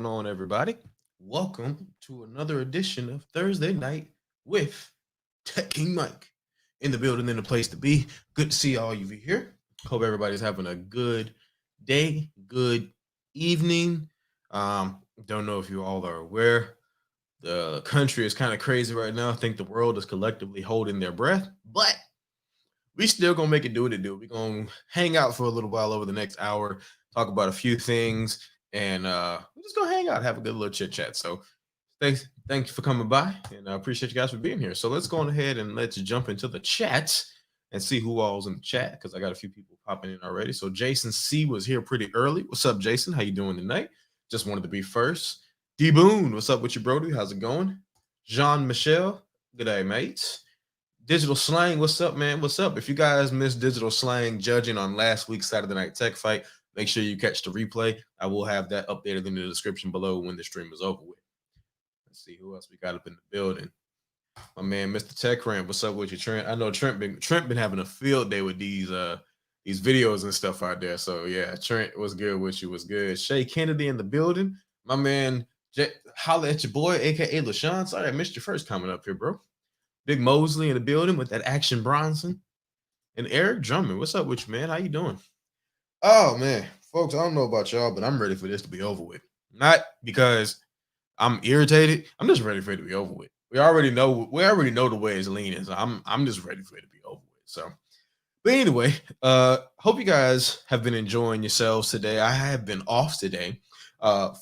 going on, everybody? Welcome to another edition of Thursday Night with Tech King Mike. In the building, in the place to be. Good to see all of you here. Hope everybody's having a good day, good evening. Don't know if you all are aware. The country is kind of crazy right now. I think the world is collectively holding their breath, but we still gonna make it do what it do. We're gonna hang out for a little while over the next hour, talk about a few things, and we're just gonna hang out, have a good little chit chat. So thank you for coming by, and I appreciate you guys for being here. So let's go on ahead and let's jump into the chat and see who all's in the chat because I got a few people popping in already. So Jason C was here pretty early. What's up, Jason? How you doing tonight? Just wanted to be first. D Boone, what's up with you, Brody? How's it going? Jean Michel, good day, mates. Digital Slang, what's up, man? What's up? If you guys missed Digital Slang judging on last week's Saturday Night Tech Fight, make sure you catch the replay. I will have that updated in the description below when the stream is over with. Let's see who else we got up in the building. My man, Mr. Tech Ramp, what's up with you, Trent? I know Trent been having a field day with these videos and stuff out there. So yeah, Trent was good with you. Was good. Shay Kennedy in the building. My man, holla at your boy, aka LaShawn. Sorry, I missed your first comment up here, bro. Big Mosley in the building with that Action Bronson. And Eric Drummond. What's up with you, man? How you doing? Oh, man. Folks, I don't know about y'all, but I'm ready for this to be over with. Not because I'm irritated. I'm just ready for it to be over with. We already know the way it's leaning. So I'm just ready for it to be over with. So, but anyway, hope you guys have been enjoying yourselves today. I have been off today.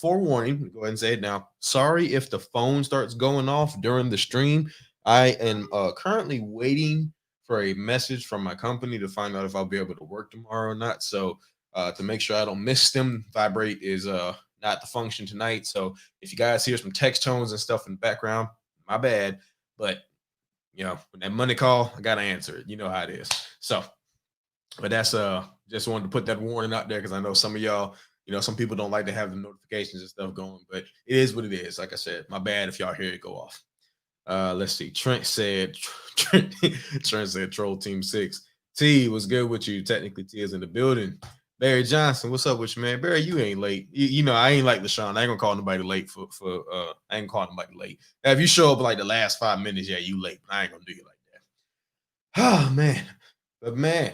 Forewarning, go ahead and say it now. Sorry if the phone starts going off during the stream. I am currently waiting for a message from my company to find out if I'll be able to work tomorrow or not. So to make sure I don't miss them, vibrate is not the function tonight. So if you guys hear some text tones and stuff in the background, my bad. But you know, when that money call, I gotta answer it. You know how it is. So, but that's just wanted to put that warning out there because I know some of y'all, you know, some people don't like to have the notifications and stuff going, but it is what it is. Like I said, my bad if y'all hear it go off. Let's see. Trent said Troll Team 6. T was good with you. Technically, T is in the building. Barry Johnson, what's up with you, man? Barry, you ain't late. You know, I ain't like LaShawn. I ain't gonna call nobody late for I ain't calling nobody late. Now, if you show up like the last 5 minutes, yeah, you late. I ain't gonna do you like that. Oh man. But man,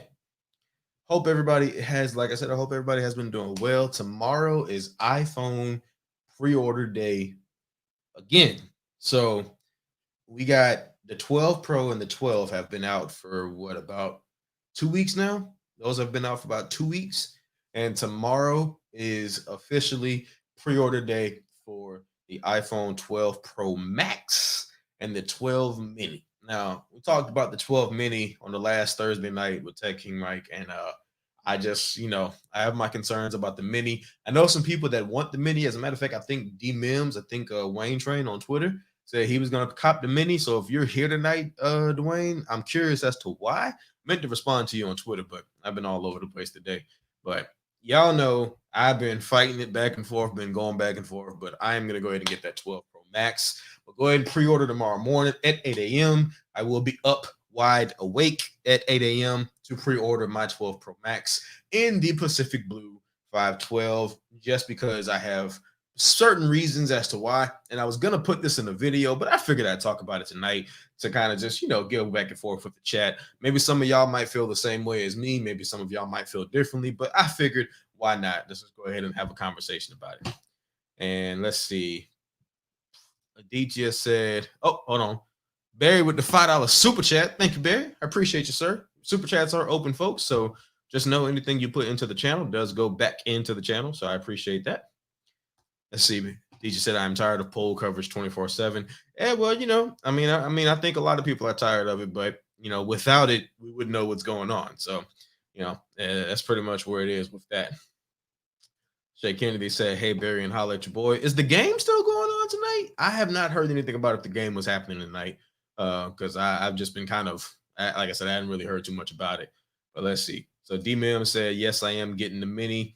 hope everybody has, like I said, I hope everybody has been doing well. Tomorrow is iPhone pre-order day again. So we got the 12 Pro and the 12 have been out for what, about 2 weeks now? Those have been out for about 2 weeks. And tomorrow is officially pre-order day for the iPhone 12 Pro Max and the 12 Mini. Now, we talked about the 12 Mini on the last Thursday night with Tech King Mike, and I just, you know, I have my concerns about the Mini. I know some people that want the Mini. As a matter of fact, I think Wayne Train on Twitter said he was going to cop the Mini. So if you're here tonight, Dwayne, I'm curious as to why. I meant to respond to you on Twitter, but I've been all over the place today. But y'all know I've been fighting it back and forth, been going back and forth, but I am going to go ahead and get that 12 Pro Max. We'll go ahead and pre-order tomorrow morning at 8 a.m. I will be up wide awake at 8 a.m. to pre-order my 12 Pro Max in the Pacific Blue 512, just because I have certain reasons as to why. And I was going to put this in a video, but I figured I'd talk about it tonight to kind of just, you know, go back and forth with the chat. Maybe some of y'all might feel the same way as me. Maybe some of y'all might feel differently, but I figured why not? Let's just go ahead and have a conversation about it. And let's see. Aditya said, oh, hold on. Barry with the $5 super chat. Thank you, Barry. I appreciate you, sir. Super chats are open, folks. So just know anything you put into the channel does go back into the channel. So I appreciate that. Let's see. DJ said, I'm tired of poll coverage 24/7. Yeah, well, you know, I think a lot of people are tired of it, but you know, without it, we wouldn't know what's going on. So, you know, that's pretty much where it is with that. Shay Kennedy said, hey, Barry, and holla at your boy. Is the game still going on tonight? I have not heard anything about if the game was happening tonight. Because I've just been kind of, like I said, I hadn't really heard too much about it. But let's see. So D-Mem said, yes, I am getting the Mini.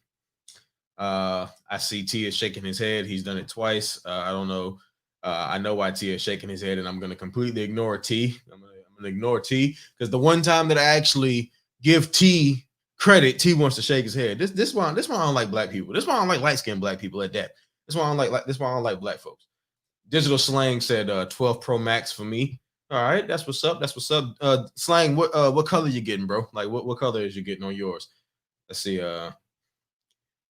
I see T is shaking his head. He's done it twice. I don't know. I know why T is shaking his head, and I'm going to completely ignore T. I'm going to ignore T because the one time that I actually give T credit, T wants to shake his head. This why I don't like black people. This why I don't like light-skinned black people at that. That's why I don't like this. Why I don't like black folks. Digital Slang said 12 Pro Max for me. All right, that's what's up. That's what's up. Slang, what color you getting, bro? Like what color is you getting on yours? Let's see.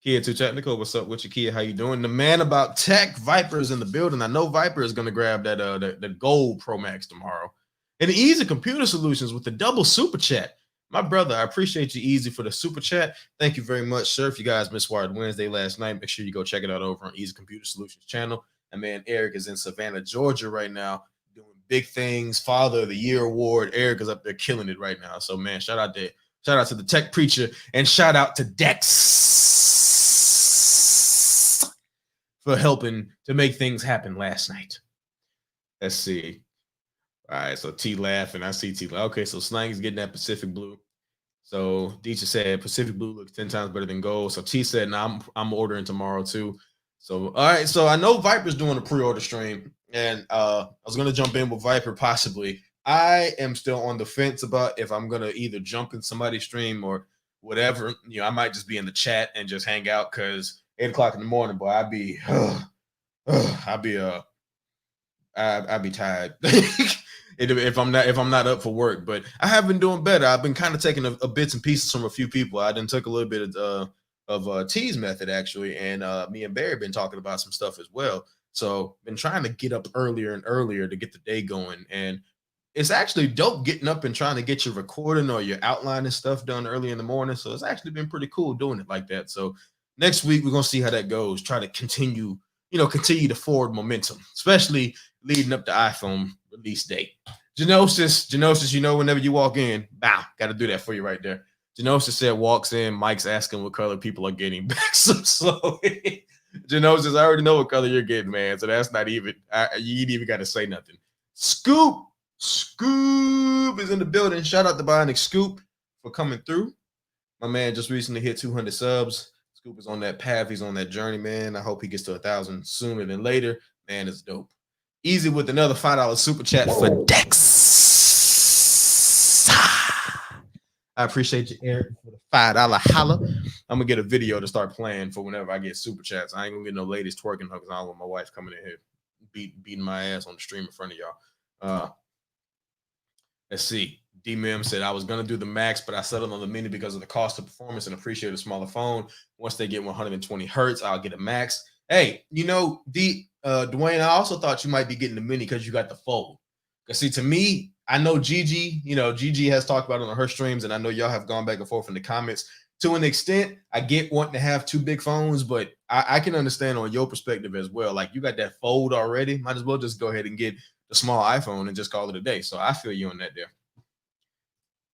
Kia Too Technical, what's up with you, Kia? How you doing? The man about tech, Viper is in the building. I know Viper is gonna grab that the gold Pro Max tomorrow. And Easy Computer Solutions with the double super chat. My brother, I appreciate you, Easy, for the super chat. Thank you very much, sir. If you guys missed Wired Wednesday last night, make sure you go check it out over on Easy Computer Solutions channel. And man, Eric is in Savannah, Georgia right now, doing big things. Father of the Year award. Eric is up there killing it right now. So man, shout out to the tech preacher, and shout out to Dex for helping to make things happen last night. Let's see. All right, so T laughing. I see T. Okay, so Slang is getting that Pacific Blue. So Deecha said Pacific Blue looks 10 times better than gold. So T said, "Nah, I'm ordering tomorrow too." So all right, so I know Viper's doing a pre-order stream, and I was gonna jump in with Viper possibly. I am still on the fence about if I'm gonna either jump in somebody's stream or whatever. I might just be in the chat and just hang out because 8 o'clock in the morning, boy, I'd be tired if I'm not up for work. But I have been doing better. I've been kind of taking a bits and pieces from a few people. I done took a little bit of T's method actually, and me and Barry been talking about some stuff as well. So been trying to get up earlier and earlier to get the day going, and it's actually dope getting up and trying to get your recording or your outline and stuff done early in the morning. So it's actually been pretty cool doing it like that. So next week we're gonna see how that goes. Try to continue the forward momentum, especially leading up to iPhone release date. Genosis, whenever you walk in, bow, got to do that for you right there. Genosis said walks in, Mike's asking what color people are getting back so slowly. Genosis, I already know what color you're getting, man. So that's not even, you ain't even got to say nothing. Scoop is in the building. Shout out to Bionic Scoop for coming through. My man just recently hit 200 subs. Scoop is on that path. He's on that journey, man. I hope he gets to 1,000 sooner than later. Man, it's dope. Easy with another $5 super chat for Dex. I appreciate you, Eric, for the $5 holla. I'm gonna get a video to start playing for whenever I get super chats. I ain't gonna get no ladies twerking because I don't want my wife coming in here beating my ass on the stream in front of y'all. Let's see. D-Mem said I was gonna do the Max, but I settled on the Mini because of the cost of performance and appreciate a smaller phone. Once they get 120 hertz, I'll get a Max. Hey, Dwayne, I also thought you might be getting the Mini because you got the Fold. Because see, to me, I know Gigi has talked about it on her streams, and I know y'all have gone back and forth in the comments. To an extent, I get wanting to have two big phones, but I can understand on your perspective as well. Like, you got that Fold already, might as well just go ahead and get the small iPhone and just call it a day. So I feel you on that there.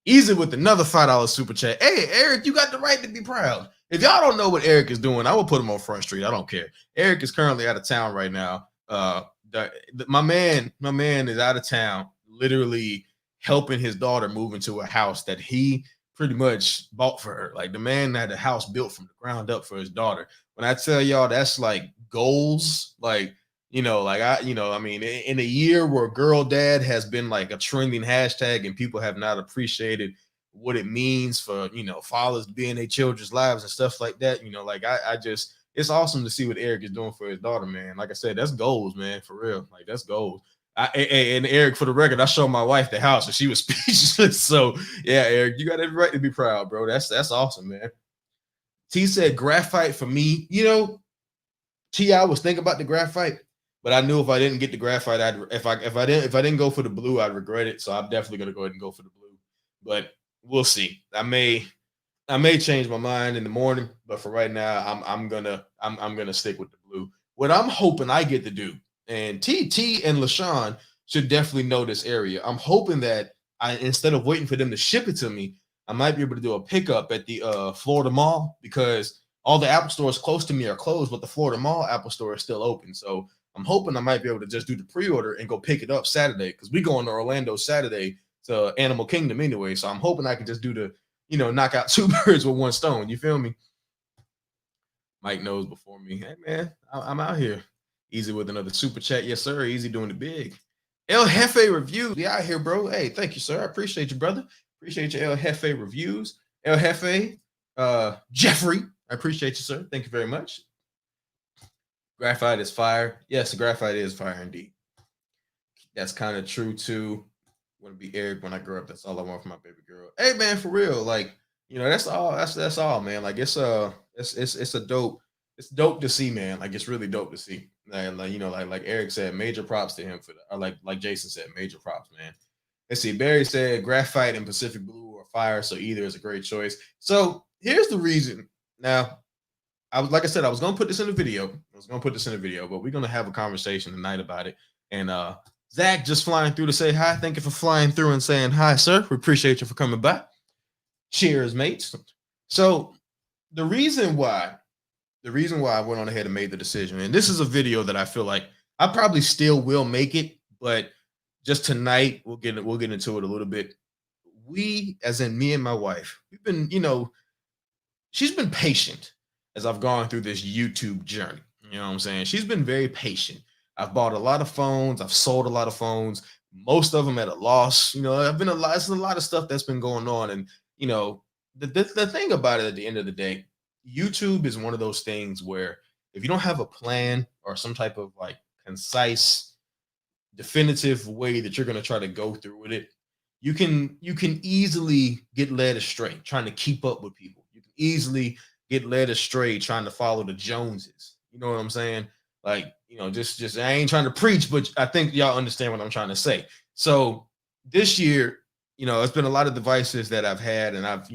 Easy with another $5 super chat. Hey, Eric, you got the right to be proud. If y'all don't know what Eric is doing, I will put him on Front Street. I don't care. Eric is currently out of town right now. My man is out of town, literally helping his daughter move into a house that he pretty much bought for her. Like, the man had a house built from the ground up for his daughter. When I tell y'all that's like goals, like, in a year where girl dad has been like a trending hashtag and people have not appreciated what it means for, fathers to be in their children's lives and stuff like that. It's awesome to see what Eric is doing for his daughter, man. Like I said, that's goals, man, for real. Like, that's goals. And Eric, for the record, I showed my wife the house and she was speechless. So yeah, Eric, you got every right to be proud, bro. That's awesome, man. T said graphite for me. I was thinking about the graphite, but I knew if I didn't get the graphite, if I didn't go for the blue, I'd regret it. So I'm definitely gonna go ahead and go for the blue. But we'll see. I may change my mind in the morning, but for right now, I'm gonna stick with the blue. What I'm hoping I get to do, and TT and LaShawn should definitely know this area. I'm hoping that instead of waiting for them to ship it to me, I might be able to do a pickup at the Florida Mall, because all the Apple stores close to me are closed, but the Florida Mall Apple store is still open. So I'm hoping I might be able to just do the pre-order and go pick it up Saturday, because we going to Orlando Saturday to Animal Kingdom anyway. So I'm hoping I can just do the, knock out two birds with one stone. You feel me? Mike knows before me. Hey, man, I'm out here. Easy with another super chat. Yes, sir. Easy doing it big. El Jefe reviews. We out here, bro. Hey, thank you, sir. I appreciate you, brother. Appreciate your El Jefe reviews. El Jefe, Jeffrey, I appreciate you, sir. Thank you very much. Graphite is fire. Yes, graphite is fire indeed. That's kind of true too. Want to be Eric when I grow up. That's all I want for my baby girl. Hey man, for real, like that's all. That's all, man. Like it's a dope. It's dope to see, man. Like it's really dope to see. Like like Eric said, major props to him for that. Or like Jason said, major props, man. Let's see. Barry said graphite and Pacific Blue or fire, so either is a great choice. So here's the reason. Now, like I said, I was gonna put this in a video. But we're gonna have a conversation tonight about it. And Zach just flying through to say hi. Thank you for flying through and saying hi, sir. We appreciate you for coming by. Cheers, mates. So the reason why I went on ahead and made the decision, and this is a video that I feel like I probably still will make it, but just tonight we'll get into it a little bit. We, as in me and my wife, we've been, she's been patient as I've gone through this YouTube journey. You know what I'm saying? She's been very patient. I've bought a lot of phones. I've sold a lot of phones, most of them at a loss. I've been it's a lot of stuff that's been going on. And, the thing about it at the end of the day, YouTube is one of those things where if you don't have a plan or some type of like concise, definitive way that you're going to try to go through with it, you can easily get led astray trying to keep up with people. You can easily get led astray trying to follow the Joneses. You know what I'm saying? Like, just I ain't trying to preach, but I think y'all understand what I'm trying to say. So this year, it's been a lot of devices that I've had, and I've,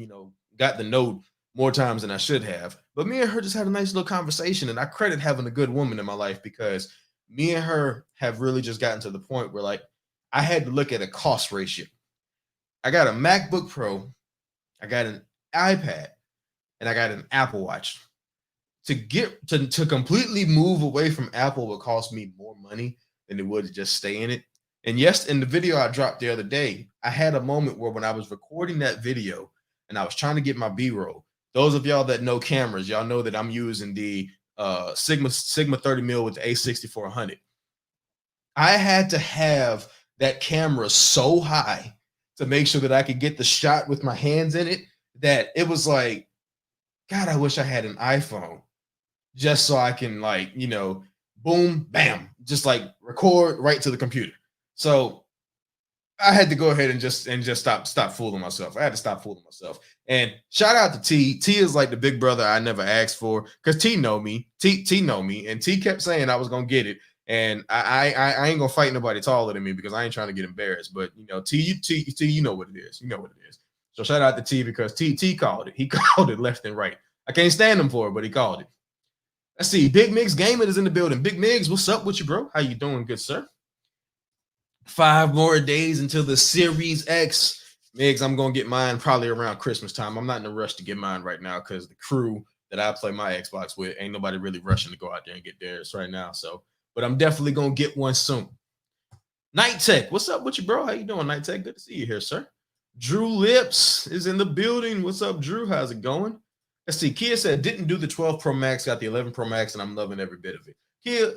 got the note more times than I should have. But me and her just had a nice little conversation, and I credit having a good woman in my life because me and her have really just gotten to the point where like I had to look at a cost ratio. I got a MacBook Pro, I got an iPad, and I got an Apple Watch. To get to completely move away from Apple would cost me more money than it would to just stay in it. And yes, in the video I dropped the other day, I had a moment where when I was recording that video and I was trying to get my B-roll, those of y'all that know cameras, y'all know that I'm using the Sigma 30mm with the A6400. I had to have that camera so high to make sure that I could get the shot with my hands in it that it was like, God, I wish I had an iPhone just so I can like, boom, bam, just like record right to the computer. So I had to go ahead and just stop fooling myself. I had to stop fooling myself. And shout out to T. T is like the big brother I never asked for because T know me. T know me, and T kept saying I was gonna get it. And I ain't gonna fight nobody taller than me because I ain't trying to get embarrassed. But T, you know what it is. You know what it is. So shout out to T because T called it. He called it left and right. I can't stand him for it, but he called it. Let's see. Big Migs Gaming is in the building. Big Migs, what's up with you, bro? How you doing, good sir? 5 more days until the Series X. Migs, I'm gonna get mine probably around Christmas time. I'm not in a rush to get mine right now because the crew that I play my Xbox with ain't nobody really rushing to go out there and get theirs right now. So, but I'm definitely gonna get one soon. Night Tech, what's up with you, bro? How you doing, Night Tech? Good to see you here, sir. Drew Lips is in the building. What's up, Drew? How's it going? Let's see. Kia said, didn't do the 12 Pro Max, got the 11 Pro Max, and I'm loving every bit of it. Kia,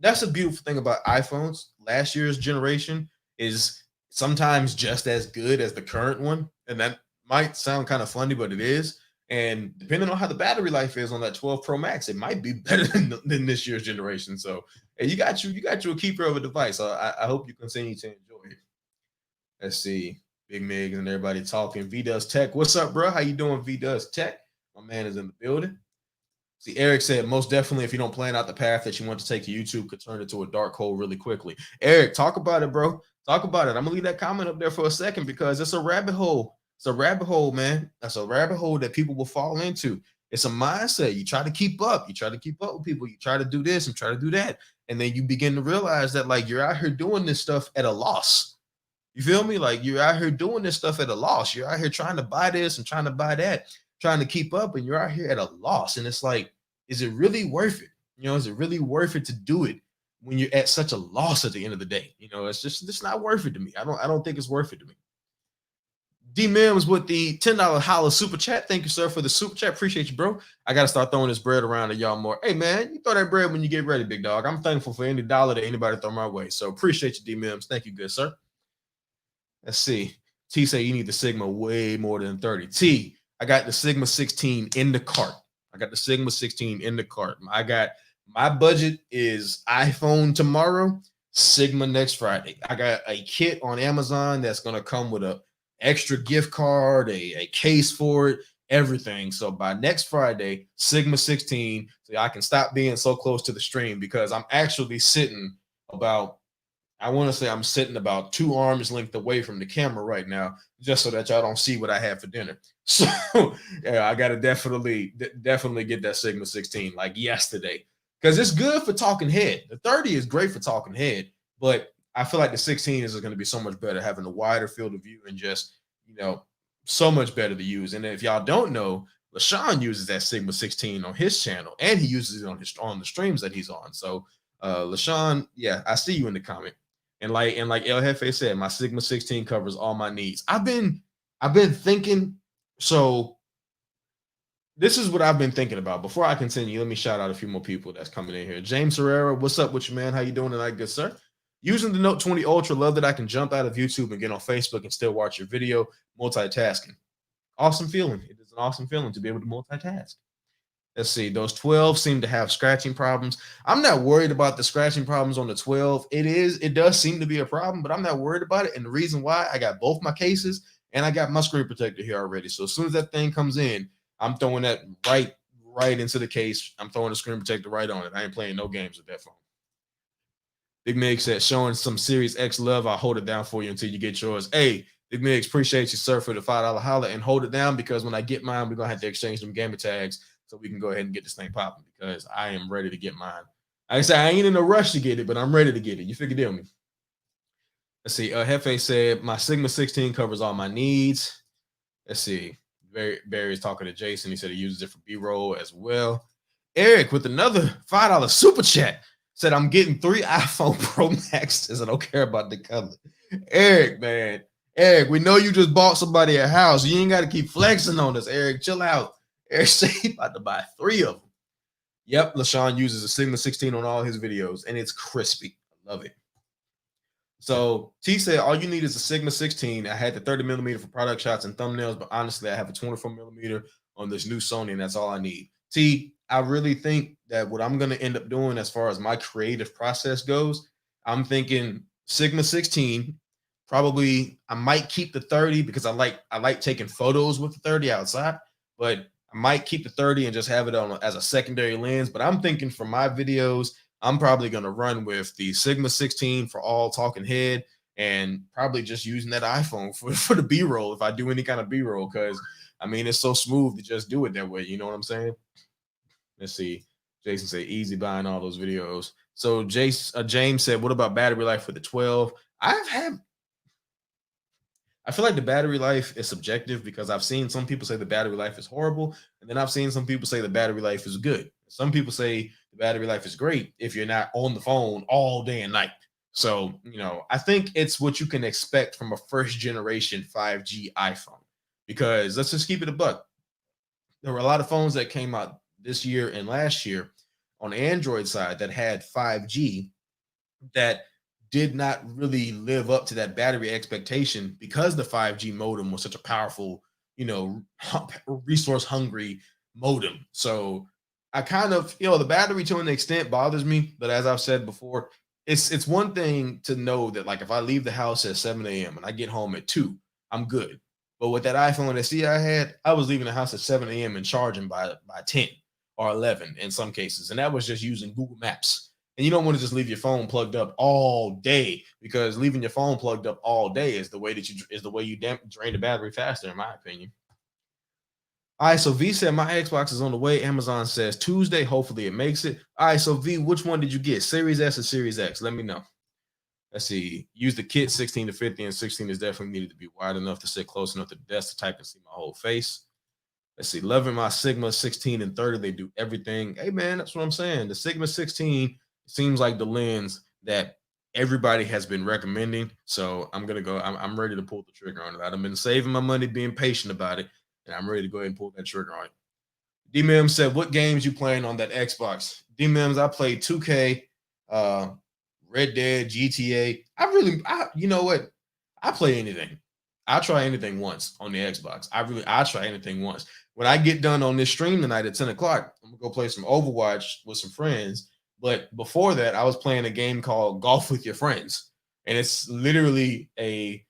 that's a beautiful thing about iPhones. Last year's generation is sometimes just as good as the current one. And that might sound kind of funny, but it is. And depending on how the battery life is on that 12 Pro Max, it might be better than this year's generation. So hey, you got you a keeper of a device. So I hope you continue to enjoy it. Let's see. Big Mig and everybody talking. V Does Tech. What's up, bro? How you doing, V Does Tech? My man is in the building. See, Eric said, most definitely, if you don't plan out the path that you want to take to YouTube, could turn into a dark hole really quickly. Eric, talk about it, bro. Talk about it. I'm going to leave that comment up there for a second because it's a rabbit hole. It's a rabbit hole, man. That's a rabbit hole that people will fall into. It's a mindset. You try to keep up. You try to keep up with people. You try to do this and try to do that. And then you begin to realize that, like, you're out here doing this stuff at a loss. You feel me? Like, you're out here doing this stuff at a loss. You're out here trying to buy this and trying to buy that, trying to keep up, and you're out here at a loss. And it's like, is it really worth it? Is it really worth it to do it when you're at such a loss at the end of the day? It's not worth it to me. I don't think it's worth it to me. D Mims with the $10 holla super chat. Thank you, sir, for the super chat. Appreciate you, bro. I gotta start throwing this bread around to y'all more. Hey, man, you throw that bread when you get ready, big dog. I'm thankful for any dollar that anybody throw my way. So appreciate you, D Mims. Thank you, good sir. Let's see. T say you need the Sigma way more than 30. T, I got the Sigma 16 in the cart. I got the Sigma 16 in the cart. I got My budget is iPhone tomorrow, Sigma next Friday. I got a kit on Amazon that's gonna come with a extra gift card, a case for it, everything. So by next Friday, Sigma 16, so I can stop being so close to the stream because I'm actually sitting about I want to say I'm sitting about 2 arms length away from the camera right now, just so that y'all don't see what I had for dinner. So yeah, I gotta definitely get that Sigma 16 like yesterday. Because it's good for talking head. The 30 is great for talking head, but I feel like the 16 is going to be so much better, having a wider field of view and just, you know, so much better to use. And if y'all don't know, LaShawn uses that Sigma 16 on his channel, and he uses it on the streams that he's on. So LaShawn, yeah, I see you in the comment. And like El Jefe said, my Sigma 16 covers all my needs. I've been thinking, so this is what I've been thinking about. Before I continue, let me shout out a few more people that's coming in here. James Herrera, what's up with you, man? How you doing tonight, good sir? Using the Note 20 Ultra, love that I can jump out of YouTube and get on Facebook and still watch your video, multitasking. Awesome feeling. It is an awesome feeling to be able to multitask. Let's see. Those 12 seem to have scratching problems. I'm not worried about the scratching problems on the 12. It does seem to be a problem, but I'm not worried about it. And the reason why, I got both my cases and I got my screen protector here already. So as soon as that thing comes in, I'm throwing that right into the case. I'm throwing the screen protector right on it. I ain't playing no games with that phone. Big Mig said, showing some Series X love. I'll hold it down for you until you get yours. Hey, Big Migs, appreciate you, sir, for the $5 holla, and hold it down because when I get mine, we're gonna have to exchange them gamer tags so we can go ahead and get this thing popping because I am ready to get mine. Like I said, I ain't in a rush to get it, but I'm ready to get it. You figure deal me. Let's see. Hefe said my Sigma 16 covers all my needs. Let's see. Barry is talking to Jason. He said he uses it for B-roll as well. Eric with another $5 super chat said I'm getting 3 iPhone Pro Maxes. I don't care about the color. Eric, man. Eric, we know you just bought somebody a house. You ain't got to keep flexing on us, Eric. Chill out. Eric said he's about to buy 3 of them. Yep, LaShawn uses a Sigma 16 on all his videos, and it's crispy. I love it. So T said, all you need is a Sigma 16. I had the 30 millimeter for product shots and thumbnails, but honestly, I have a 24 millimeter on this new Sony, and that's all I need. T, I really think that what I'm going to end up doing as far as my creative process goes, I'm thinking Sigma 16. Probably I might keep the 30 because I like taking photos with the 30 outside, but I might keep the 30 and just have it on as a secondary lens. But I'm thinking for my videos, I'm probably going to run with the Sigma 16 for all talking head and probably just using that iPhone for the B-roll if I do any kind of B-roll, because I mean it's so smooth to just do it that way. You know what I'm saying? Let's see. Jason said easy buying all those videos. So James said, what about battery life for the 12? I feel like the battery life is subjective because I've seen some people say the battery life is horrible, and then I've seen some people say the battery life is good. Some people say the battery life is great if you're not on the phone all day and night. So, I think it's what you can expect from a first generation 5G iPhone. Because let's just keep it a buck. There were a lot of phones that came out this year and last year on the Android side that had 5G that did not really live up to that battery expectation because the 5G modem was such a powerful, resource hungry modem. So I kind of, the battery to an extent bothers me, but as I've said before, it's one thing to know that like if I leave the house at 7 a.m. and I get home at 2, I'm good. But with that iPhone SE I had, I was leaving the house at 7 a.m. and charging by 10 or 11 in some cases. And that was just using Google Maps. And you don't want to just leave your phone plugged up all day, because leaving your phone plugged up all day is the way you drain the battery faster, in my opinion. All right, so V said my Xbox is on the way. Amazon says Tuesday. Hopefully it makes it. All right, so V, which one did you get? Series S or Series X? Let me know. Let's see. Use the kit 16 to 50, and 16 is definitely needed to be wide enough to sit close enough to the desk to type and see my whole face. Let's see. Loving my Sigma 16 and 30. They do everything. Hey, man, that's what I'm saying. The Sigma 16 seems like the lens that everybody has been recommending. So I'm going to go. I'm ready to pull the trigger on it. I've been saving my money, being patient about it, and I'm ready to go ahead and pull that trigger on it. D-Mem said, what games you playing on that Xbox? D-Mems, I played 2K, Red Dead, GTA. You know what? I play anything. I try anything once on the Xbox. I try anything once. When I get done on this stream tonight at 10 o'clock, I'm gonna go play some Overwatch with some friends, But before that, I was playing a game called Golf with Your Friends, and it's literally a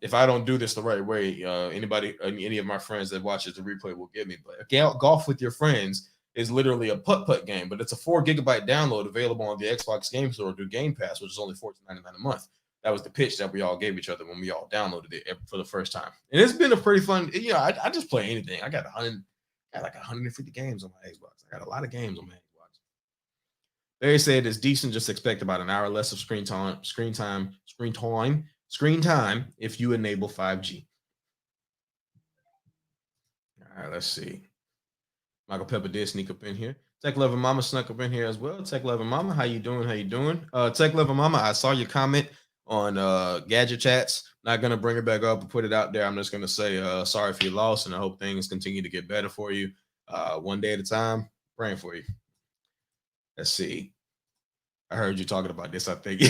if I don't do this the right way, anybody, any of my friends that watches the replay will get me. But Golf with Your Friends is literally a putt game, but it's a 4 GB download available on the Xbox Game Store through Game Pass, which is only $14.99 a month. That was the pitch that we all gave each other when we all downloaded it for the first time, and it's been a pretty fun. You know, I just play anything. I got like 150 games on my Xbox. I got a lot of games on my Xbox. They said it's decent. Just expect about an hour less of screen time if you enable 5G. All right, let's see. Michael Pepper did sneak up in here. Tech Lover Mama snuck up in here as well. Tech Lover Mama, how you doing? How you doing? Tech Lover Mama, I saw your comment on Gadget Chats. Not gonna bring it back up and put it out there. I'm just gonna say sorry for your loss, and I hope things continue to get better for you. One day at a time. Praying for you. Let's see. I heard you talking about this, I think.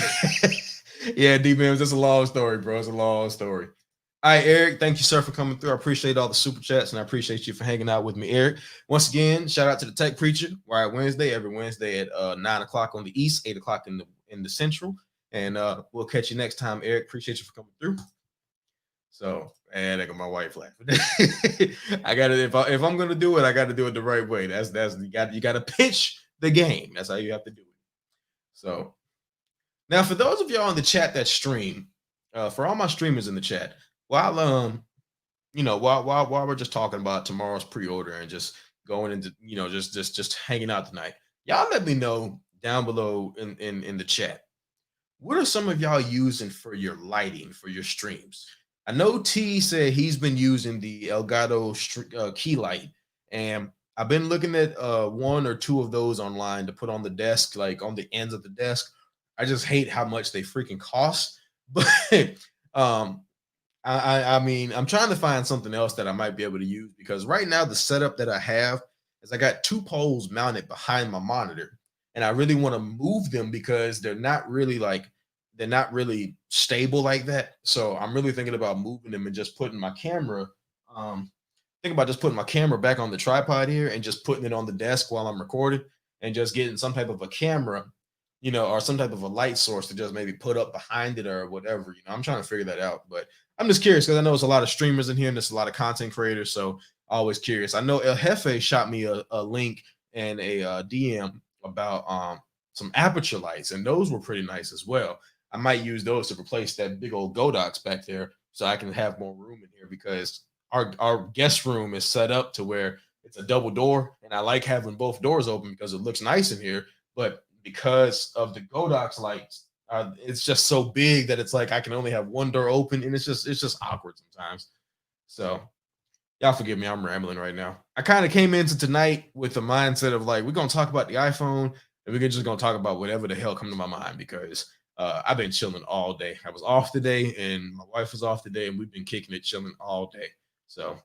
Yeah, D-Bims, it's a long story, bro. It's a long story. All right, Eric, thank you, sir, for coming through. I appreciate all the super chats, and I appreciate you for hanging out with me, Eric. Once again, shout out to the Tech Preacher. We're at Wednesday, every Wednesday at 9 o'clock on the East, 8 o'clock in the Central. And we'll catch you next time, Eric. Appreciate you for coming through. So, and I got my wife laughing. I got to if I'm gonna do it, I got to do it the right way. That's you got to pitch the game. That's how you have to do it. So now, for those of y'all in the chat that stream, for all my streamers in the chat, while while we're just talking about tomorrow's pre-order and just going into just hanging out tonight, y'all let me know down below in the chat. What are some of y'all using for your lighting for your streams? I know T said he's been using the Elgato key light, and I've been looking at one or two of those online to put on the desk, like on the ends of the desk. I just hate how much they freaking cost. But I mean, I'm trying to find something else that I might be able to use, because right now the setup that I have is I got 2 poles mounted behind my monitor, and I really want to move them because they're not really stable like that. So I'm really thinking about moving them and just putting my camera. Think about just putting my camera back on the tripod here and just putting it on the desk while I'm recording, and just getting some type of a camera, or some type of a light source to just maybe put up behind it or whatever. I'm trying to figure that out, but I'm just curious because I know there's a lot of streamers in here and there's a lot of content creators. So always curious. I know El Jefe shot me a link and a DM about some aperture lights, and those were pretty nice as well. I might use those to replace that big old Godox back there so I can have more room in here, because our guest room is set up to where it's a double door, and I like having both doors open because it looks nice in here. But because of the Godox lights, it's just so big that it's like I can only have one door open, and it's just awkward sometimes. So y'all forgive me, I'm rambling right now. I kind of came into tonight with the mindset of like, we're gonna talk about the iPhone, and we're just gonna talk about whatever the hell come to my mind, because I've been chilling all day. I was off today, and my wife was off today, and we've been kicking it, chilling all day. So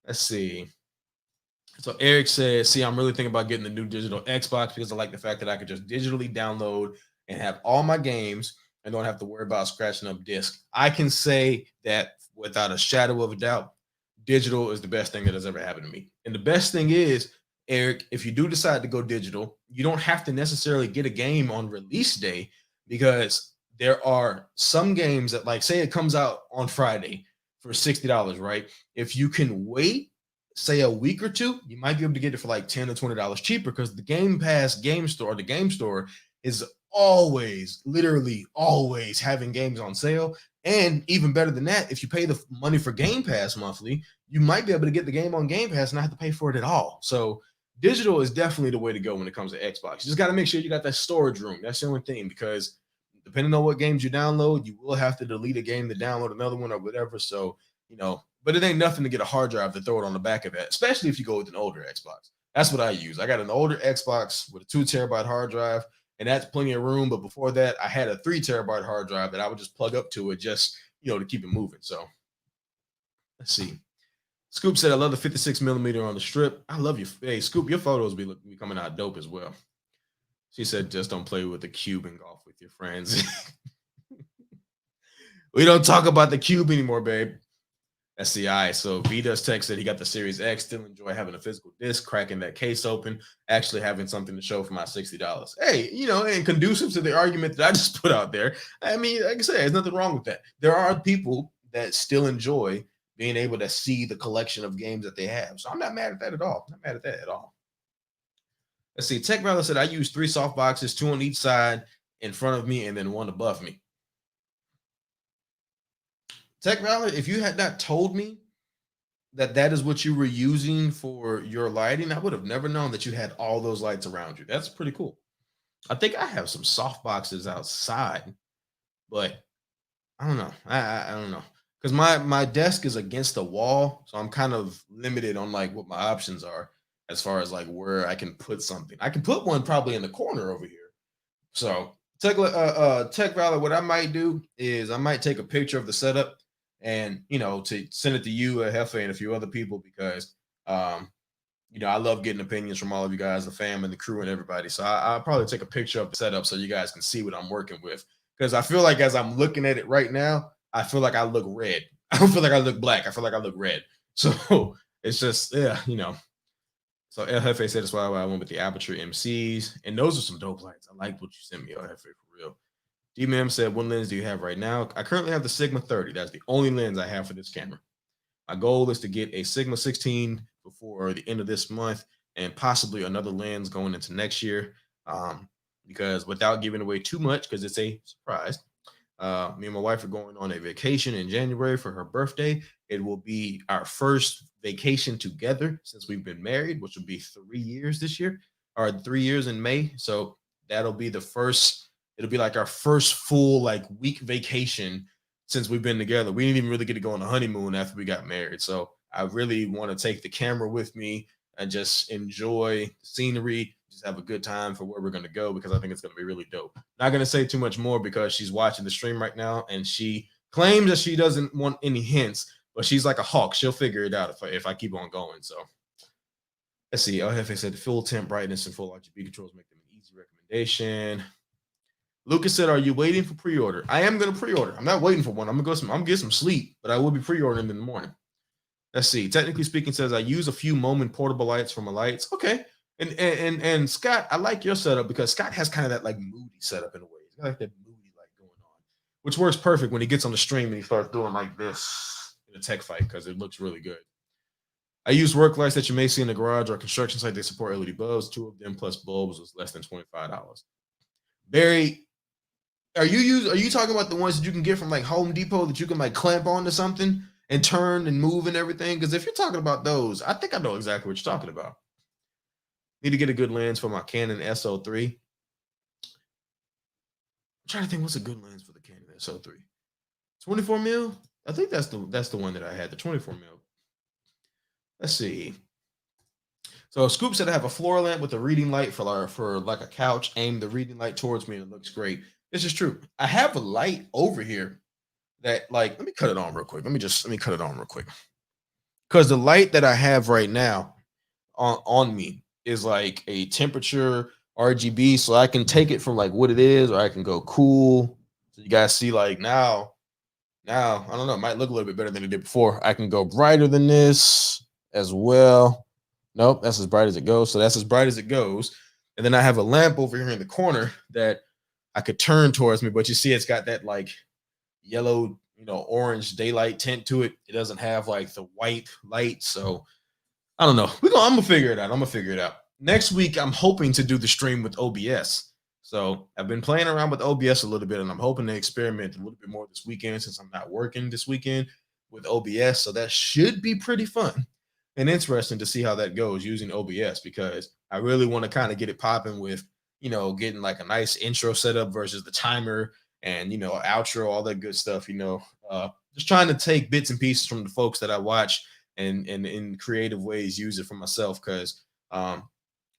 let's see. So Eric says, see, I'm really thinking about getting the new digital Xbox because I like the fact that I could just digitally download and have all my games and don't have to worry about scratching up disc. I can say that without a shadow of a doubt, digital is the best thing that has ever happened to me. And the best thing is, Eric, if you do decide to go digital, you don't have to necessarily get a game on release day, because there are some games that, like, say it comes out on Friday for $60, right? If you can wait, say a week or two, you might be able to get it for like $10 or $20 cheaper, because the Game Pass game store, or the game store, is always, literally always having games on sale. And even better than that, if you pay the money for Game Pass monthly, you might be able to get the game on Game Pass and not have to pay for it at all. So digital is definitely the way to go when it comes to Xbox. You just got to make sure you got that storage room. That's the only thing, because depending on what games you download, you will have to delete a game to download another one or whatever. So, but it ain't nothing to get a hard drive to throw it on the back of it, especially if you go with an older Xbox. That's what I use. I got an older Xbox with a 2 terabyte hard drive, and that's plenty of room. But before that, I had a 3 terabyte hard drive that I would just plug up to it, just, to keep it moving. So let's see. Scoop said, I love the 56 millimeter on the strip. I love you. Hey, Scoop, your photos be coming out dope as well. She said, just don't play with the cube and golf with your friends. We don't talk about the cube anymore, babe. SCI. So V does text that he got the Series X. Still enjoy having a physical disc, cracking that case open, actually having something to show for my $60. Hey, and conducive to the argument that I just put out there. I mean, like I said, there's nothing wrong with that. There are people that still enjoy being able to see the collection of games that they have. So I'm not mad at that at all. Not mad at that at all. Let's see. Tech Valor said I use 3 soft boxes, 2 on each side in front of me, and then 1 above me. Tech Valor, if you had not told me that is what you were using for your lighting, I would have never known that you had all those lights around you. That's pretty cool. I think I have some soft boxes outside, but I don't know. I don't know, because my desk is against the wall, so I'm kind of limited on like what my options are as far as like where I can put something. I can put one probably in the corner over here. So Tech Valor, what I might do is I might take a picture of the setup and to send it to you, Hefe, and a few other people because I love getting opinions from all of you guys, the fam and the crew and everybody. So I'll probably take a picture of the setup so you guys can see what I'm working with. Because I feel like as I'm looking at it right now, I feel like I look red. I don't feel like I look black. I feel like I look red. So it's just, yeah. So El Jefe said that's why I went with the Aperture MCs. And those are some dope lights. I like what you sent me, El Jefe, for real. D-Mem said, what lens do you have right now? I currently have the Sigma 30. That's the only lens I have for this camera. My goal is to get a Sigma 16 before the end of this month and possibly another lens going into next year. Because without giving away too much, because it's a surprise, me and my wife are going on a vacation in January for her birthday. It will be our first vacation together since we've been married, which will be 3 years this year, or 3 years in May. So that'll be the first. It'll be like our first full like week vacation since we've been together. We didn't even really get to go on a honeymoon after we got married. So I really want to take the camera with me and just enjoy the scenery, just have a good time for where we're going to go, because I think it's going to be really dope. Not going to say too much more because she's watching the stream right now and she claims that she doesn't want any hints, but she's like a hawk. She'll figure it out if I keep on going. So let's see. El Jefe said full temp brightness and full RGB controls make them an easy recommendation. Lucas said, are you waiting for pre-order? I am going to pre-order. I'm not waiting for one. I'm going to get some sleep, but I will be pre-ordering in the morning. Let's see. Technically speaking says I use a few Moment portable lights for my lights. Okay. And Scott, I like your setup because Scott has kind of that like moody setup in a way. He's got like that moody light going on, which works perfect when he gets on the stream and he starts doing like this in a tech fight because it looks really good. I use work lights that you may see in the garage or construction site. They support LED bulbs. 2 of them plus bulbs was less than $25. Barry, are you talking about the ones that you can get from like Home Depot that you can like clamp onto something and turn and move and everything? Because if you're talking about those, I think I know exactly what you're talking about. Need to get a good lens for my Canon SO3. I'm trying to think what's a good lens for the Canon SO3. 24 mil? I think that's the one that I had, the 24 mil. Let's see. So Scoop said I have a floor lamp with a reading light for like a couch. Aim the reading light towards me and it looks great. This is true. I have a light over here that like, let me cut it on real quick. Let me cut it on real quick. Because the light that I have right now on me is like a temperature RGB. So I can take it from like what it is, or I can go cool. So you guys see like now, I don't know, it might look a little bit better than it did before. I can go brighter than this as well. Nope, that's as bright as it goes. So that's as bright as it goes. And then I have a lamp over here in the corner that I could turn towards me, but you see it's got that like yellow, orange daylight tint to it. It doesn't have like the white light. So I don't know. I'm gonna figure it out. Next week, I'm hoping to do the stream with OBS. So I've been playing around with OBS a little bit, and I'm hoping to experiment a little bit more this weekend since I'm not working this weekend with OBS. So that should be pretty fun and interesting to see how that goes using OBS, because I really want to kind of get it popping with, getting like a nice intro setup versus the timer and, outro, all that good stuff, just trying to take bits and pieces from the folks that I watch and in creative ways use it for myself. Cause I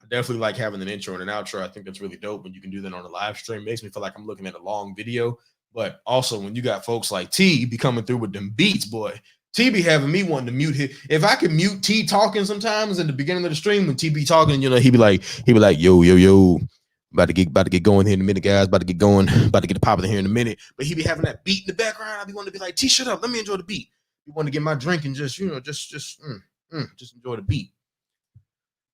definitely like having an intro and an outro. I think that's really dope when you can do that on a live stream. It makes me feel like I'm looking at a long video, but also when you got folks like T be coming through with them beats, boy, T be having me wanting to mute him. If I could mute T talking sometimes in the beginning of the stream when T be talking, he be like, yo, about to get going here in a minute, guys. About to get going, about to get it popping here in a minute. But he be having that beat in the background. I be wanting to be like, T, shut up. Let me enjoy the beat. want to get my drink and just just enjoy the beat.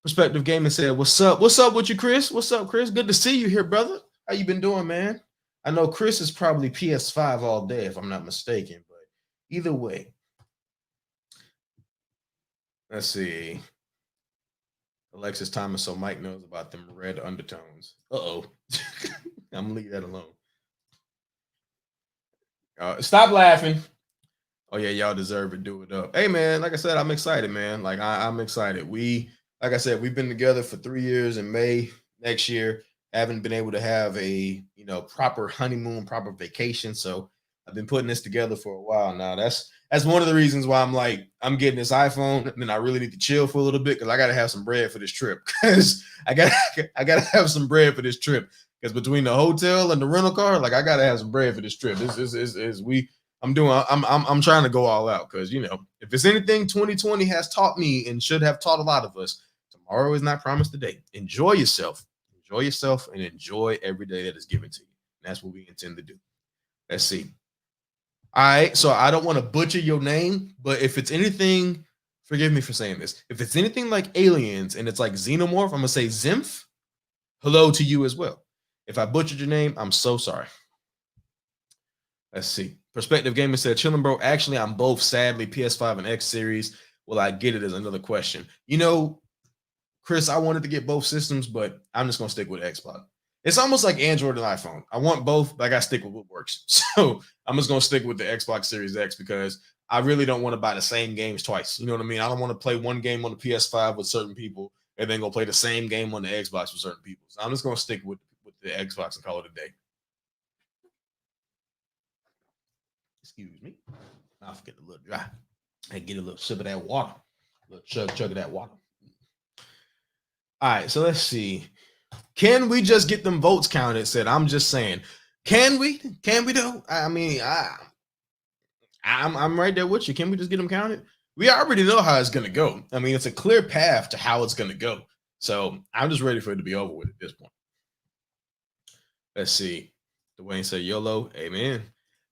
Perspective Gaming said, "What's up? What's up with you, Chris? What's up, Chris? Good to see you here, brother. How you been doing, man? I know Chris is probably PS5 all day, if I'm not mistaken, but either way, let's see. Alexis Thomas, so Mike knows about them red undertones. Uh-oh. I'm gonna leave that alone. Stop laughing. Oh yeah, y'all deserve it. Do it up. Hey man, like I said, I'm excited, man. Like I'm excited. Like I said, we've been together for 3 years. In May next year, haven't been able to have a proper honeymoon, proper vacation. So I've been putting this together for a while now. That's one of the reasons why I'm getting this iPhone, and then I really need to chill for a little bit because I gotta have some bread for this trip. Because I gotta have some bread for this trip. Because between the hotel and the rental car, like I gotta have some bread for this trip. I'm trying to go all out because if it's anything 2020 has taught me and should have taught a lot of us, tomorrow is not promised today. Enjoy yourself, and enjoy every day that is given to you. And that's what we intend to do. Let's see. All right, so I don't want to butcher your name, but if it's anything, forgive me for saying this. If it's anything like aliens and it's like xenomorph, I'm gonna say Zimph. Hello to you as well. If I butchered your name, I'm so sorry. Let's see. Perspective Gamer said, chillin', bro. Actually, I'm both, sadly, PS5 and X series. Will I get it is another question. Chris, I wanted to get both systems, but I'm just going to stick with Xbox. It's almost like Android and iPhone. I want both, but I got to stick with what works. So I'm just going to stick with the Xbox Series X because I really don't want to buy the same games twice. You know what I mean? I don't want to play one game on the PS5 with certain people and then go play the same game on the Xbox with certain people. So I'm just going to stick with the Xbox and call it a day. Excuse me. Mouth get a little dry. I get a little sip of that water. A little chug of that water. All right, so let's see. Can we just get them votes counted? Said, I'm just saying. Can we? Can we though? I mean, I'm right there with you. Can we just get them counted? We already know how it's gonna go. I mean, it's a clear path to how it's gonna go. So I'm just ready for it to be over with at this point. Let's see. Dwayne said, YOLO. Amen.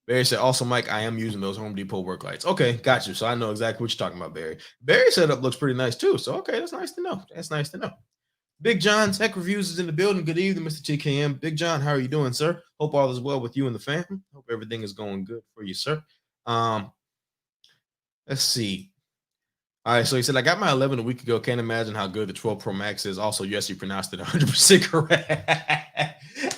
Barry said, also, Mike, I am using those Home Depot work lights. Okay, got you. So I know exactly what you're talking about, Barry. Barry's setup looks pretty nice too. So, okay, that's nice to know. That's nice to know. Big John Tech Reviews is in the building. Good evening, Mr. TKM. Big John, how are you doing, sir? Hope all is well with you and the family. Hope everything is going good for you, sir. Let's see. All right, so he said, I got my 11 a week ago. Can't imagine how good the 12 Pro Max is. Also, yes, you pronounced it 100% correct.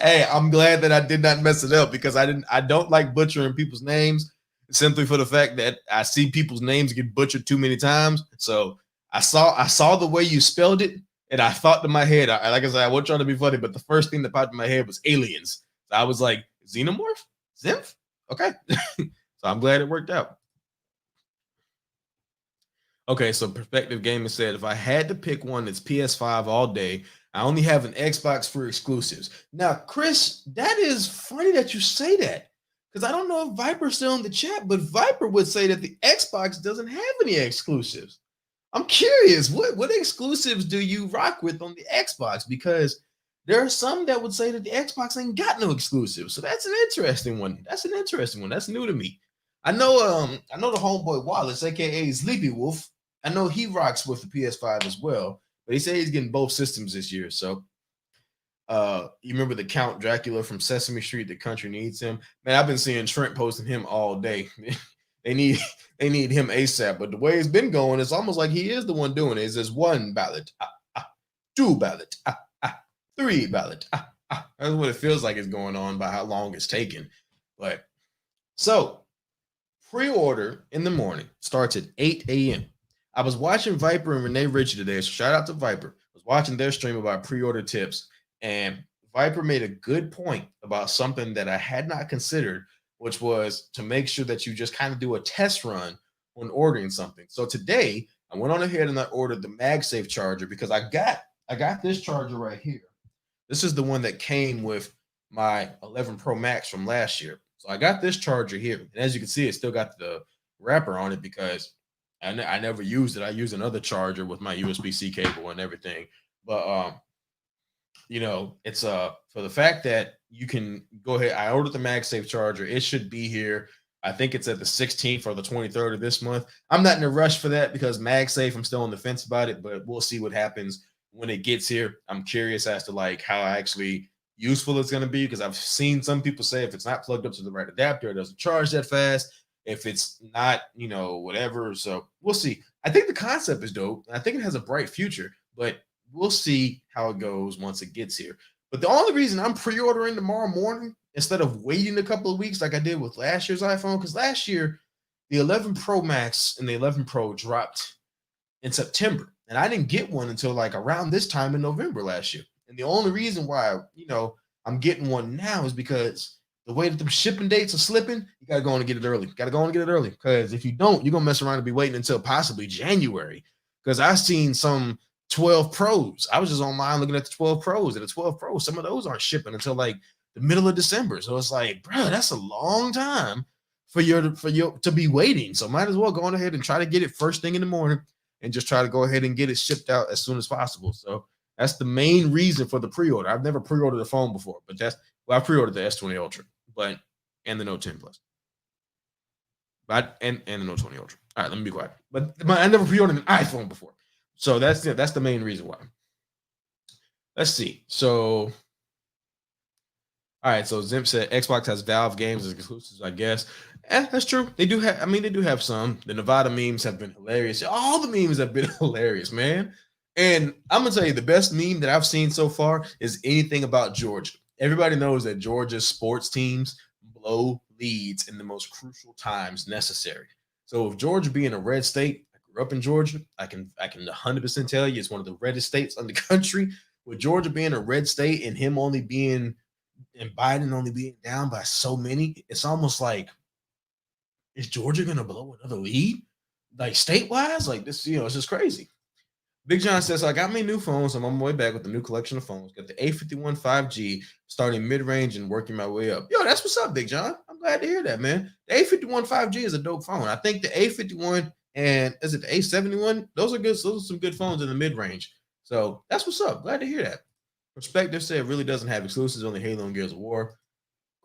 Hey, I'm glad that I did not mess it up because I don't like butchering people's names simply for the fact that I see people's names get butchered too many times. So I saw the way you spelled it, and I thought to my head, like I said, I wasn't trying to be funny, but the first thing that popped in my head was aliens. So I was like, xenomorph? Zimph? Okay. So I'm glad it worked out. Okay, so Perspective Gaming said, if I had to pick one that's PS5 all day, I only have an Xbox for exclusives. Now, Chris, that is funny that you say that because I don't know if Viper's still in the chat, but Viper would say that the Xbox doesn't have any exclusives. I'm curious, what exclusives do you rock with on the Xbox? Because there are some that would say that the Xbox ain't got no exclusives. So that's an interesting one. That's new to me. I know the homeboy Wallace, aka Sleepy Wolf. I know he rocks with the PS5 as well, but he said he's getting both systems this year. So you remember the Count Dracula from Sesame Street, The Country Needs Him? Man, I've been seeing Trent posting him all day. they need him ASAP. But the way it's been going, it's almost like he is the one doing it. It's just one ballot, two ballot, three ballot. That's what it feels like is going on by how long it's taken. But so pre-order in the morning starts at 8 a.m. I was watching Viper and Renee Ritchie today, so shout out to Viper. I was watching their stream about pre-order tips, and Viper made a good point about something that I had not considered, which was to make sure that you just kind of do a test run when ordering something. So today, I went on ahead and I ordered the MagSafe charger because I got this charger right here. This is the one that came with my 11 Pro Max from last year. So I got this charger here, and as you can see, it still got the wrapper on it because I never used it. I use another charger with my USB-C cable and everything. But it's for the fact that you can go ahead. I ordered the MagSafe charger. It should be here. I think it's at the 16th or the 23rd of this month. I'm not in a rush for that because MagSafe, I'm still on the fence about it, but we'll see what happens when it gets here. I'm curious as to like how actually useful it's going to be because I've seen some people say if it's not plugged up to the right adapter, it doesn't charge that fast. If it's not, whatever. So we'll see. I think the concept is dope. I think it has a bright future, but we'll see how it goes once it gets here. But the only reason I'm pre-ordering tomorrow morning instead of waiting a couple of weeks like I did with last year's iPhone, because last year the 11 Pro Max and the 11 Pro dropped in September, and I didn't get one until like around this time in November last year. And the only reason why I'm getting one now is because the way that the shipping dates are slipping, you gotta go on and get it early. Gotta go on and get it early because if you don't, you're gonna mess around and be waiting until possibly January. Because I've seen some 12 Pros. I was just online looking at the 12 Pros, and the 12 Pros, some of those aren't shipping until like the middle of December. So it's like, bro, that's a long time for you to be waiting. So might as well go on ahead and try to get it first thing in the morning and just try to go ahead and get it shipped out as soon as possible. So that's the main reason for the pre-order. I've never pre-ordered a phone before, but I pre-ordered the S20 Ultra, and the Note 10 Plus. But and the Note 20 Ultra. All right, let me be quiet. But I never pre-ordered an iPhone before. So that's the main reason why. Let's see. So all right, so Zimp said Xbox has Valve games as exclusives, I guess. That's true. They do have some. The Nevada memes have been hilarious. All the memes have been hilarious, man. And I'm gonna tell you, the best meme that I've seen so far is anything about Georgia. Everybody knows that Georgia's sports teams blow leads in the most crucial times necessary. So if Georgia being a red state, I grew up in Georgia, I can 100% tell you it's one of the reddest states in the country. With Georgia being a red state and him only being and Biden only being down by so many, it's almost like, is Georgia gonna blow another lead? Like state-wise? Like this, it's just crazy. Big John says, I got my new phones. I'm on my way back with the new collection of phones. Got the A51 5G, starting mid-range and working my way up. Yo, that's what's up, Big John. I'm glad to hear that, man. The A51 5G is a dope phone. I think the A51 and is it the A71? Those are good. Those are some good phones in the mid-range. So that's what's up. Glad to hear that. Perspective said it really doesn't have exclusives, only Halo and Gears of War.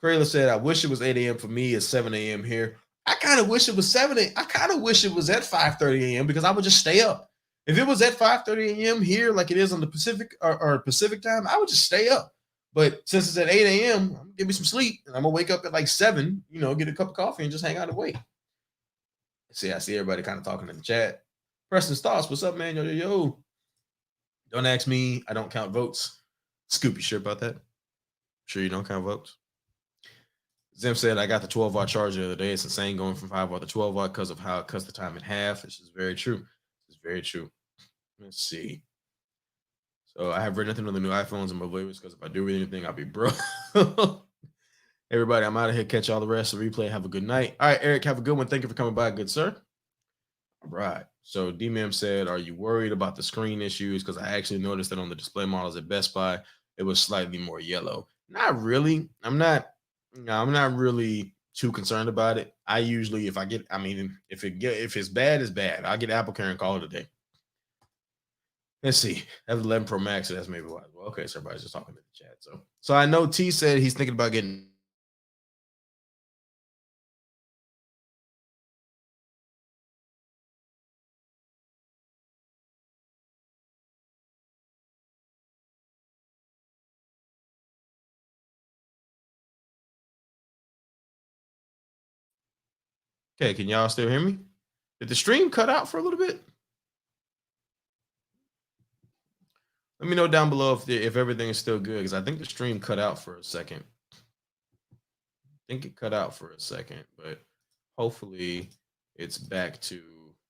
Krayla said, I wish it was 8 a.m. for me. It's 7 a.m. here. I kind of wish it was 7 a.m. I kind of wish it was at 5:30 a.m. because I would just stay up. If it was at 5:30 a.m. here, like it is on the Pacific or Pacific time, I would just stay up. But since it's at 8 a.m., I'm gonna give me some sleep and I'm gonna wake up at like 7, get a cup of coffee and just hang out and wait. I see everybody kind of talking in the chat. Preston Stoss, what's up, man? Yo. Don't ask me. I don't count votes. Scoop, you sure about that? Sure you don't count votes? Zim said, I got the 12-watt charger the other day. It's insane going from 5-watt to 12-watt because of how it cuts the time in half. This is very true. It's very true. Let's see. So I have read nothing on the new iPhones and my viewers because if I do read anything, I'll be broke. Everybody, I'm out of here. Catch all the rest of the replay. Have a good night. All right, Eric, have a good one. Thank you for coming by, good sir. All right. So D-Mem said, are you worried about the screen issues? Because I actually noticed that on the display models at Best Buy, it was slightly more yellow. Not really. I'm not really too concerned about it. I usually, if it's bad, it's bad. I'll get Apple Care and call it a day. Let's see. I have 11 Pro Max, so that's maybe why. Well, okay, so everybody's just talking in the chat. So I know T said he's thinking about getting. Okay, can y'all still hear me? Did the stream cut out for a little bit? Let me know down below if everything is still good, because I think the stream cut out for a second. I think it cut out for a second, but hopefully it's back to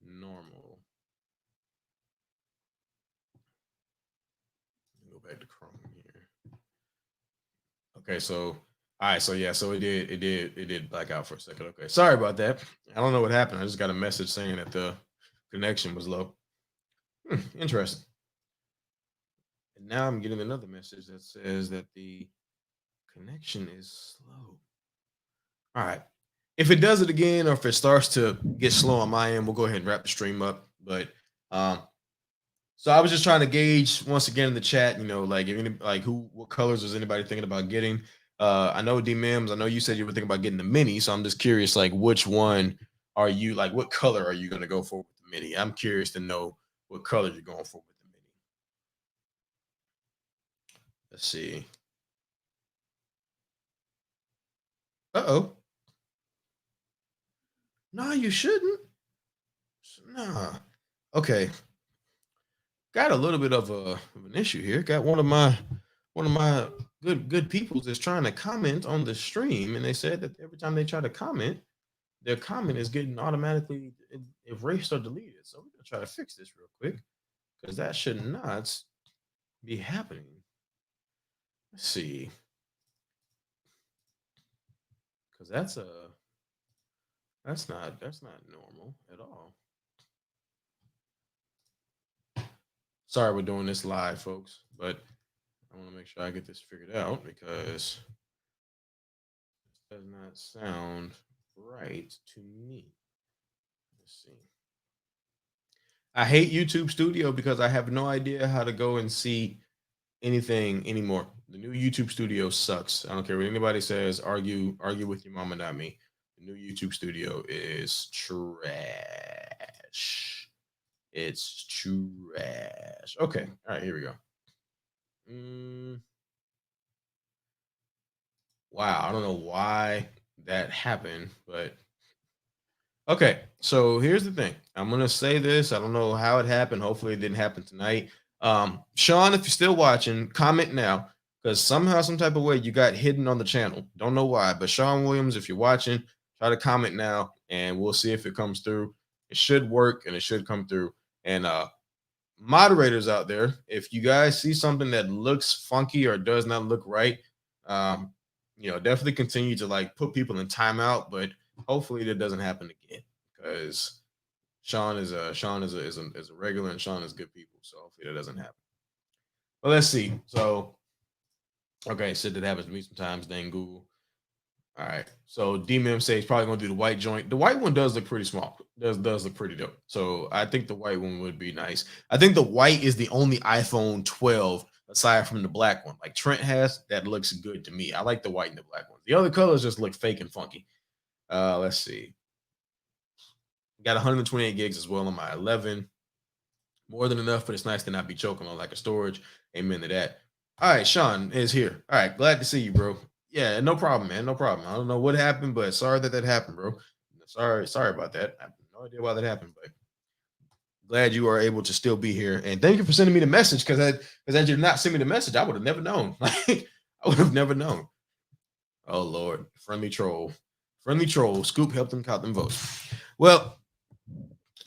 normal. Go back to Chrome here. Okay, so all right, so yeah, so it did black out for a second. Okay, sorry about that. I don't know what happened. I just got a message saying that the connection was low. Interesting. And now I'm getting another message that says that the connection is slow. All right. If it does it again, or if it starts to get slow on my end, we'll go ahead and wrap the stream up. But so I was just trying to gauge once again in the chat, like what colors is anybody thinking about getting? I know D Mims, I know you said you were thinking about getting the mini, so I'm just curious, like, which one are you like? What color are you gonna go for with the mini? I'm curious to know what color you're going for with the mini. Let's see. Uh-oh. No, you shouldn't. Nah. Okay. Got a little bit of an issue here. Got one of my good peoples is trying to comment on the stream, and they said that every time they try to comment, their comment is getting automatically erased or deleted. So we're gonna try to fix this real quick because that should not be happening. Let's see, because that's not normal at all. Sorry, we're doing this live, folks, but I want to make sure I get this figured out because this does not sound right to me. Let's see. I hate YouTube Studio because I have no idea how to go and see anything anymore. The new YouTube Studio sucks. I don't care what anybody says. Argue with your mama, not me. The new YouTube Studio is trash. It's trash. Okay. All right. Here we go. Mm, wow. I don't know why that happened, but okay, so here's the thing. I'm gonna say this. I don't know how it happened. Hopefully, it didn't happen tonight. Sean, if you're still watching, comment now because somehow, some type of way, you got hidden on the channel. Don't know why, but Sean Williams, if you're watching, try to comment now, and we'll see if it comes through. It should work, and it should come through. And moderators out there, if you guys see something that looks funky or does not look right, um, definitely continue to like put people in timeout, but hopefully that doesn't happen again because Sean is a regular and Sean is good people. So hopefully that doesn't happen. But let's see. So okay, said that happens to me sometimes. Dang Google. All right. So DMM says he's probably gonna do the white joint. The white one does look pretty small. Does look pretty dope. So I think the white one would be nice. I think the white is the only iPhone 12 aside from the black one. Like Trent has, that looks good to me. I like the white and the black ones. The other colors just look fake and funky. Let's see. Got 128 gigs as well on my 11. More than enough, but it's nice to not be choking on like a storage. Amen to that. All right, Sean is here. All right, glad to see you, bro. Yeah, no problem, man. No problem. I don't know what happened, but sorry that happened, bro. Sorry about that. I have no idea why that happened, but glad you are able to still be here. And thank you for sending me the message because had you not sent me the message, I would have never known. Like I would have never known. Oh Lord, friendly troll. Scoop helped them count them votes. Well,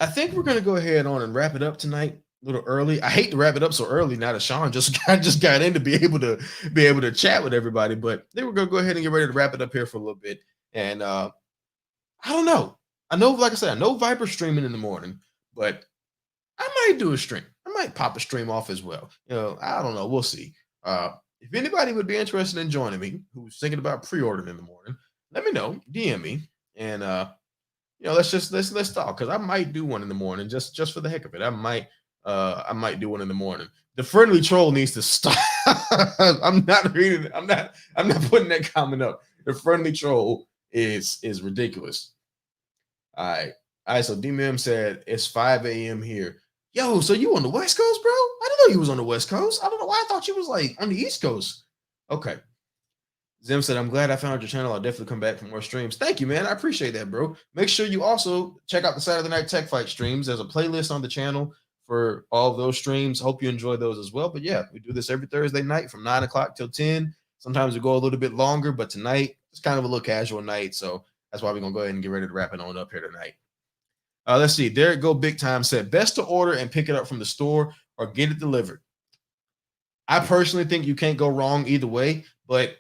I think we're gonna go ahead on and wrap it up tonight. A little early. I hate to wrap it up so early now that Sean just got in to be able to chat with everybody. But then we're gonna go ahead and get ready to wrap it up here for a little bit. And I don't know. I know, like I said, I know Viper streaming in the morning, but I might do a stream. I might pop a stream off as well. I don't know. We'll see. If anybody would be interested in joining me, who's thinking about pre-ordering in the morning, let me know. DM me, and let's talk because I might do one in the morning just for the heck of it. I might do one in the morning. The friendly troll needs to stop. I'm not reading it. I'm not putting that comment up. The friendly troll is ridiculous. All right. All right. So DMM said it's 5 a.m. here. Yo, so you on the West Coast, bro? I didn't know you was on the West Coast. I don't know why I thought you was like on the East Coast. Okay. Zim said, I'm glad I found your channel. I'll definitely come back for more streams. Thank you, man. I appreciate that, bro. Make sure you also check out the Saturday Night Tech Fight streams. There's a playlist on the channel for all of those streams. Hope you enjoy those as well. But yeah, we do this every Thursday night from 9 o'clock till 10. Sometimes we go a little bit longer, but tonight it's kind of a little casual night. So that's why we're going to go ahead and get ready to wrap it on up here tonight. Let's see. There it go. Big time said, best to order and pick it up from the store or get it delivered. I personally think you can't go wrong either way, but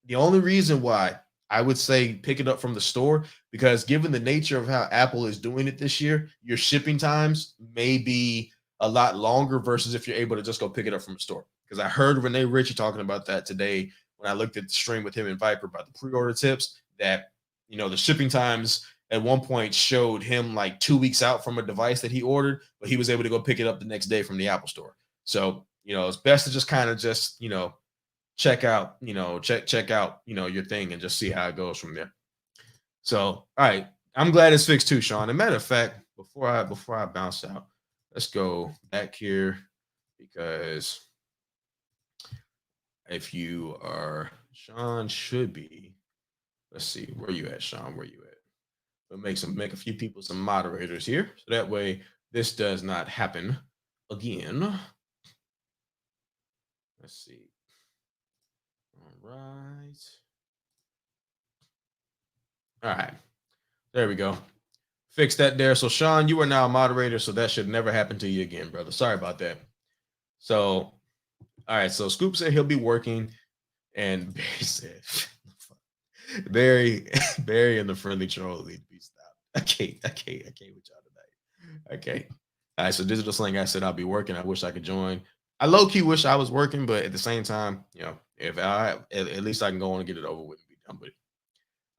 the only reason why I would say pick it up from the store, because given the nature of how Apple is doing it this year, your shipping times may be a lot longer versus if you're able to just go pick it up from the store. Because I heard Renee Ritchie talking about that today when I looked at the stream with him and Viper about the pre-order tips, that the shipping times at one point showed him like 2 weeks out from a device that he ordered, but he was able to go pick it up the next day from the Apple store. So, it's best to just kind of check out, check out, your thing and just see how it goes from there. So, all right, I'm glad it's fixed too, Sean. As a matter of fact, before I bounce out, let's go back here because if you are Sean should be, let's see, where you at, Sean? Where you at? We'll make a few people some moderators here, so that way this does not happen again. Let's see. All right. All right. There we go. Fix that there. So Sean, you are now a moderator, so that should never happen to you again, brother. Sorry about that. So, all right. So Scoop said he'll be working, and Barry said, Barry and the friendly troll need to be stopped. I can't with y'all tonight. Okay. All right. So Digital Slang, I said I'll be working. I wish I could join. I low key wish I was working, but at the same time, if I at least I can go on and get it over with and be done with it.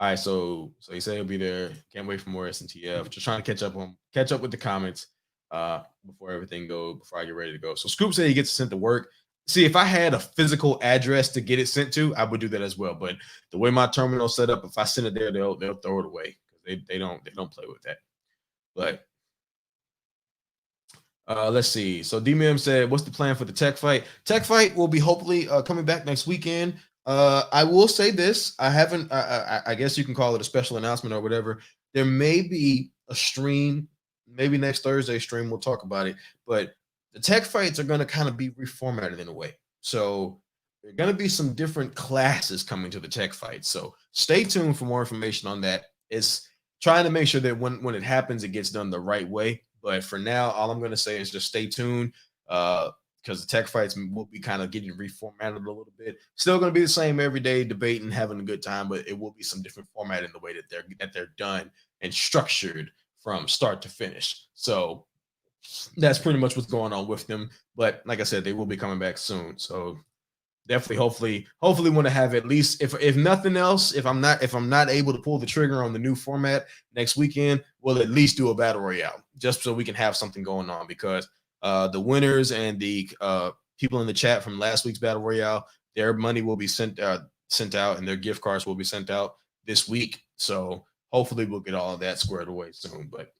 All right, so he said he'll be there. Can't wait for more SNTF. Just trying to catch up with the comments before I get ready to go. So Scoop said he gets sent to work. See, if I had a physical address to get it sent to, I would do that as well. But the way my terminal's set up, if I send it there, they'll throw it away because they don't play with that. But let's see. So DMM said, "What's the plan for the tech fight?" Tech fight will be hopefully coming back next weekend. I will say this: I haven't. I guess you can call it a special announcement or whatever. There may be a stream, maybe next Thursday stream. We'll talk about it. But the tech fights are going to kind of be reformatted in a way. So there are going to be some different classes coming to the tech fight. So stay tuned for more information on that. It's trying to make sure that when it happens, it gets done the right way. But for now, all I'm going to say is just stay tuned because the tech fights will be kind of getting reformatted a little bit. Still going to be the same every day, debating, having a good time, but it will be some different format in the way that they're done and structured from start to finish. So that's pretty much what's going on with them. But like I said, they will be coming back soon. So definitely, hopefully want to have at least, if nothing else, if I'm not able to pull the trigger on the new format next weekend, we'll at least do a battle royale just so we can have something going on, because the winners and the people in the chat from last week's battle royale, their money will be sent out and their gift cards will be sent out this week. So hopefully we'll get all of that squared away soon. But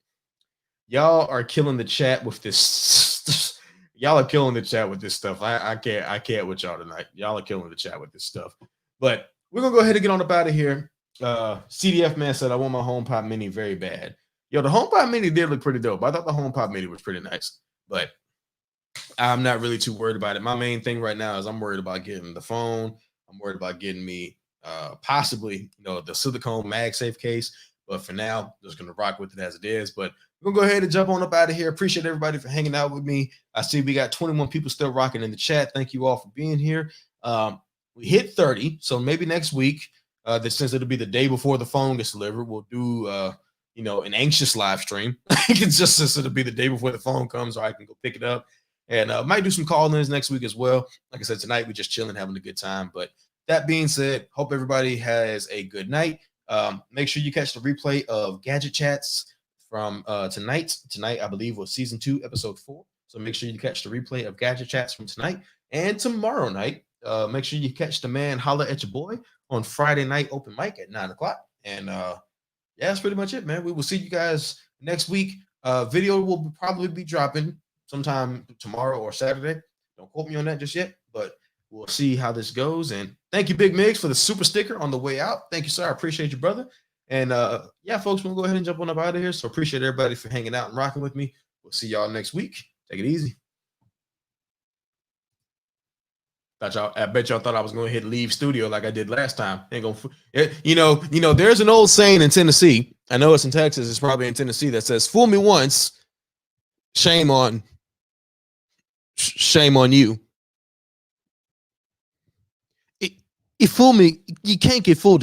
y'all are killing the chat with this. Y'all are killing the chat with this stuff. I can't with y'all tonight. Y'all are killing the chat with this stuff. But we're gonna go ahead and get on up out of here. CDF man said I want my HomePod Mini very bad. Yo, the HomePod Mini did look pretty dope. I thought the HomePod Mini was pretty nice, but I'm not really too worried about it. My main thing right now is I'm worried about getting the phone. I'm worried about getting me possibly the silicone MagSafe case. But for now, just gonna rock with it as it is. But we're gonna go ahead and jump on up out of here. Appreciate everybody for hanging out with me. I see we got 21 people still rocking in the chat. Thank you all for being here. We hit 30, so maybe next week, since it'll be the day before the phone gets delivered, we'll do an anxious live stream. It's just since it'll be the day before the phone comes, or I can go pick it up. And might do some call-ins next week as well. Like I said, tonight we're just chilling, having a good time. But that being said, hope everybody has a good night. Make sure you catch the replay of Gadget Chats from tonight. Tonight, I believe, was season 2, episode 4. So make sure you catch the replay of Gadget Chats from tonight. And tomorrow night, make sure you catch the man Holla at Your Boy on Friday night open mic at 9 o'clock. And yeah, that's pretty much it, man. We will see you guys next week. Video will probably be dropping sometime tomorrow or Saturday. Don't quote me on that just yet, but we'll see how this goes. And thank you, Big Migs, for the super sticker on the way out. Thank you, sir. I appreciate you, brother. And yeah, folks, we'll go ahead and jump on up out of here. So appreciate everybody for hanging out and rocking with me. We'll see y'all next week. Take it easy. I bet y'all thought I was going to hit leave studio like I did last time. Ain't gonna, there's an old saying in Tennessee. I know it's in Texas. It's probably in Tennessee that says, "Fool me once, shame on you." You fool me, you can't get fooled again.